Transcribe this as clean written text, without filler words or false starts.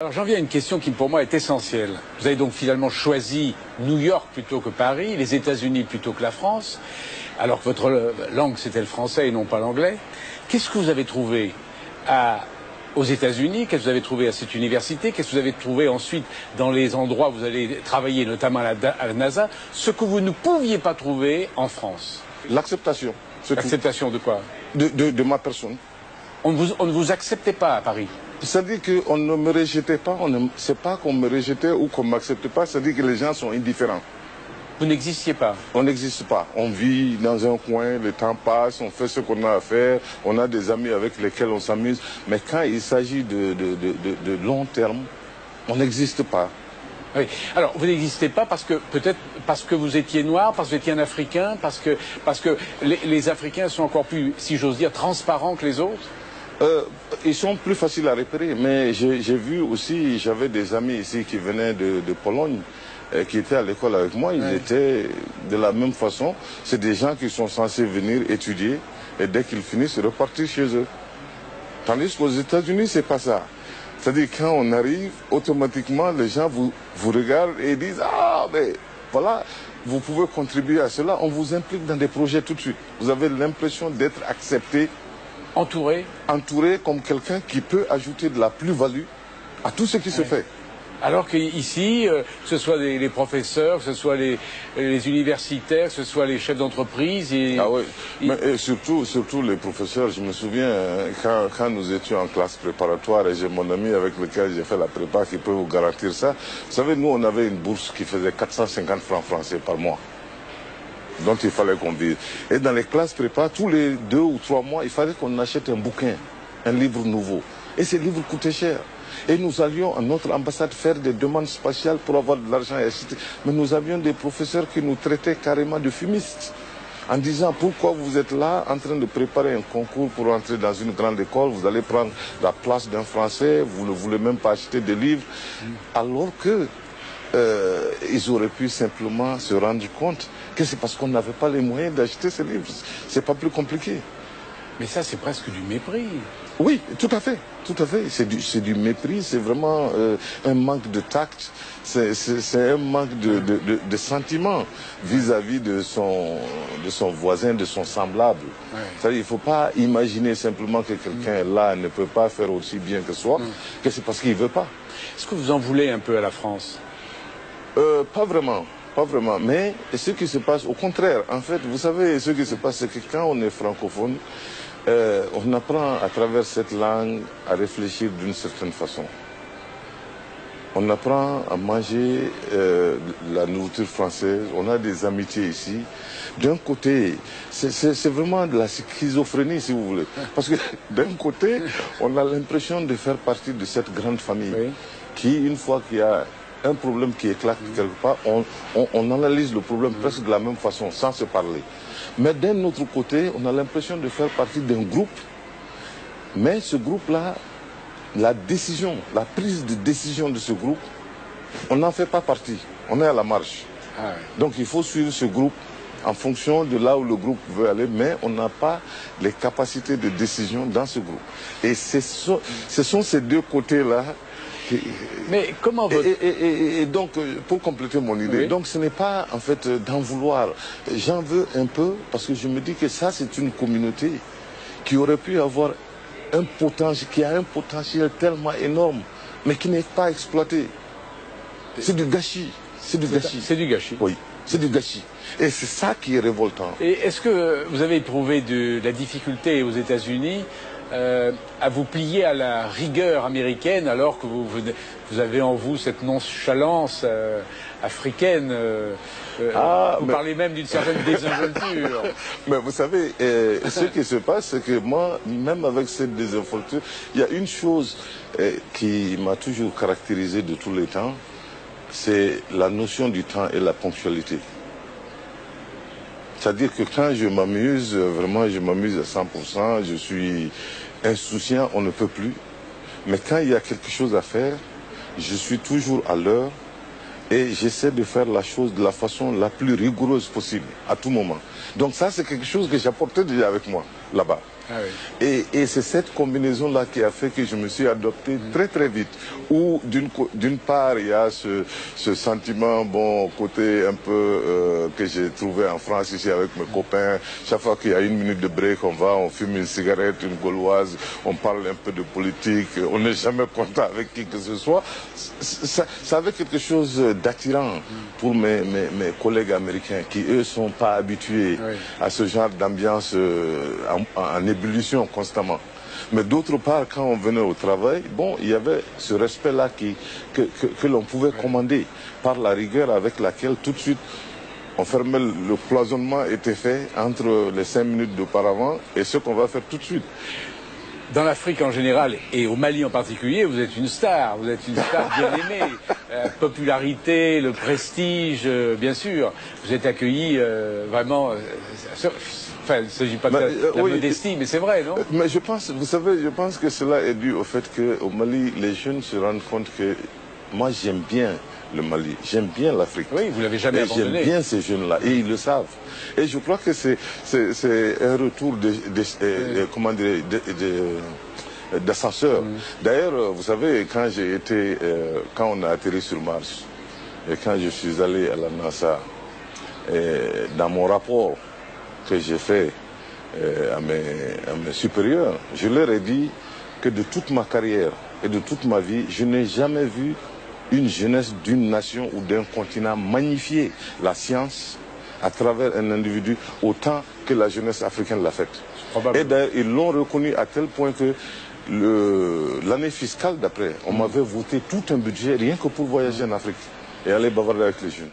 Alors j'en viens à une question qui pour moi est essentielle. Vous avez donc finalement choisi New York plutôt que Paris, les États-Unis plutôt que la France, alors que votre langue c'était le français et non pas l'anglais. Qu'est-ce que vous avez trouvé aux États-Unis? Qu'est-ce que vous avez trouvé à cette université? Qu'est-ce que vous avez trouvé ensuite dans les endroits où vous allez travailler, notamment à la NASA, ce que vous ne pouviez pas trouver en France? L'acceptation. L'acceptation de quoi? De ma personne. On ne vous acceptait pas à Paris? C'est-à-dire qu'on ne me rejetait pas, c'est pas qu'on me rejetait ou qu'on ne m'acceptait pas, c'est-à-dire que les gens sont indifférents. Vous n'existiez pas? On n'existe pas. On vit dans un coin, le temps passe, on fait ce qu'on a à faire, on a des amis avec lesquels on s'amuse, mais quand il s'agit de long terme, on n'existe pas. Oui. Alors, vous n'existez pas parce que peut-être parce que vous étiez noir, parce que vous étiez un Africain, parce que les Africains sont encore plus, si j'ose dire, transparents que les autres? Ils sont plus faciles à repérer, mais j'ai vu aussi, j'avais des amis ici qui venaient de Pologne, qui étaient à l'école avec moi, ils étaient de la même façon. C'est des gens qui sont censés venir étudier et dès qu'ils finissent, repartir chez eux. Tandis qu'aux États-Unis, c'est pas ça. C'est-à-dire quand on arrive, automatiquement, les gens vous regardent et disent « Ah, mais voilà, vous pouvez contribuer à cela ». On vous implique dans des projets tout de suite. Vous avez l'impression d'être accepté. Entouré comme quelqu'un qui peut ajouter de la plus-value à tout ce qui se fait. Alors qu'ici, que ce soit les professeurs, que ce soit les universitaires, que ce soit les chefs d'entreprise... Ah oui, mais surtout les professeurs. Je me souviens, quand nous étions en classe préparatoire, et j'ai mon ami avec lequel j'ai fait la prépa qui peut vous garantir ça. Vous savez, nous, on avait une bourse qui faisait 450 francs français par mois, dont il fallait qu'on vive. Et dans les classes prépa, tous les 2 ou 3 mois, il fallait qu'on achète un bouquin, un livre nouveau. Et ces livres coûtaient cher. Et nous allions à notre ambassade faire des demandes spatiales pour avoir de l'argent et acheter. Mais nous avions des professeurs qui nous traitaient carrément de fumistes, en disant pourquoi vous êtes là en train de préparer un concours pour entrer dans une grande école, vous allez prendre la place d'un Français, vous ne voulez même pas acheter des livres, alors que ils auraient pu simplement se rendre compte que c'est parce qu'on n'avait pas les moyens d'acheter ces livres. C'est pas plus compliqué. Mais ça, c'est presque du mépris. Oui, tout à fait, tout à fait. C'est du mépris, c'est vraiment un manque de tact, c'est un manque de sentiment vis-à-vis de son voisin, de son semblable. Ouais. C'est-à-dire, il ne faut pas imaginer simplement que quelqu'un là ne peut pas faire aussi bien que soi, que c'est parce qu'il ne veut pas. Est-ce que vous en voulez un peu à la France? Pas vraiment. Pas vraiment, mais ce qui se passe, au contraire, en fait, vous savez, ce qui se passe, c'est que quand on est francophone, on apprend à travers cette langue à réfléchir d'une certaine façon. On apprend à manger la nourriture française, on a des amitiés ici. D'un côté, c'est vraiment de la schizophrénie, si vous voulez. Parce que d'un côté, on a l'impression de faire partie de cette grande famille qui, une fois qu'il y a un problème qui éclate quelque part, on analyse le problème presque de la même façon, sans se parler. Mais d'un autre côté, on a l'impression de faire partie d'un groupe, mais ce groupe-là, la décision, la prise de décision de ce groupe, on n'en fait pas partie, on est à la marge. Donc il faut suivre ce groupe en fonction de là où le groupe veut aller, mais on n'a pas les capacités de décision dans ce groupe. Et ce sont ces deux côtés-là. Mais comment votre... et donc, pour compléter mon idée, donc ce n'est pas en fait d'en vouloir. J'en veux un peu parce que je me dis que ça, c'est une communauté qui aurait pu avoir un potentiel, qui a un potentiel tellement énorme, mais qui n'est pas exploité. C'est du gâchis. C'est du gâchis. C'est du gâchis. Oui, c'est du gâchis. Et c'est ça qui est révoltant. Et est-ce que vous avez éprouvé de la difficulté aux États-Unis à vous plier à la rigueur américaine alors que vous avez en vous cette nonchalance africaine vous parlez même d'une certaine désinvolture. Mais vous savez, ce qui se passe, c'est que moi, même avec cette désinvolture, il y a une chose qui m'a toujours caractérisé de tous les temps, c'est la notion du temps et la ponctualité. C'est-à-dire que quand je m'amuse, vraiment je m'amuse à 100%, je suis insouciant, on ne peut plus. Mais quand il y a quelque chose à faire, je suis toujours à l'heure et j'essaie de faire la chose de la façon la plus rigoureuse possible, à tout moment. Donc ça, c'est quelque chose que j'apportais déjà avec moi, là-bas. Ah oui. Et c'est cette combinaison-là qui a fait que je me suis adopté très très vite. Où d'une part, il y a ce sentiment, bon, côté un peu que j'ai trouvé en France ici avec mes copains. Chaque fois qu'il y a une minute de break, on fume une cigarette, une gauloise, on parle un peu de politique, on n'est jamais content avec qui que ce soit. Ça avait quelque chose d'attirant pour mes collègues américains qui, eux, sont pas habitués à ce genre d'ambiance en ébullition constamment. Mais d'autre part, quand on venait au travail, bon, il y avait ce respect-là que l'on pouvait commander par la rigueur avec laquelle tout de suite on fermait, le cloisonnement était fait entre les 5 minutes d'auparavant et ce qu'on va faire tout de suite. Dans l'Afrique en général et au Mali en particulier, vous êtes une star bien aimée. Popularité, le prestige, bien sûr. Vous êtes accueilli vraiment. Enfin, il ne s'agit pas de la modestie, mais c'est vrai, non? Mais je pense, vous savez, je pense que cela est dû au fait qu'au Mali, les jeunes se rendent compte que moi j'aime bien le Mali, j'aime bien l'Afrique. Oui, vous l'avez jamais abandonné. J'aime bien ces jeunes-là et ils le savent. Et je crois que c'est un retour d'ascenseur. D'ailleurs, vous savez, quand on a atterri sur Mars et quand je suis allé à la NASA, dans mon rapport que j'ai fait à mes supérieurs, je leur ai dit que de toute ma carrière et de toute ma vie, je n'ai jamais vu une jeunesse d'une nation ou d'un continent magnifier la science à travers un individu autant que la jeunesse africaine l'a fait. Et d'ailleurs, ils l'ont reconnu à tel point que l'année fiscale d'après, on m'avait voté tout un budget rien que pour voyager en Afrique et aller bavarder avec les jeunes.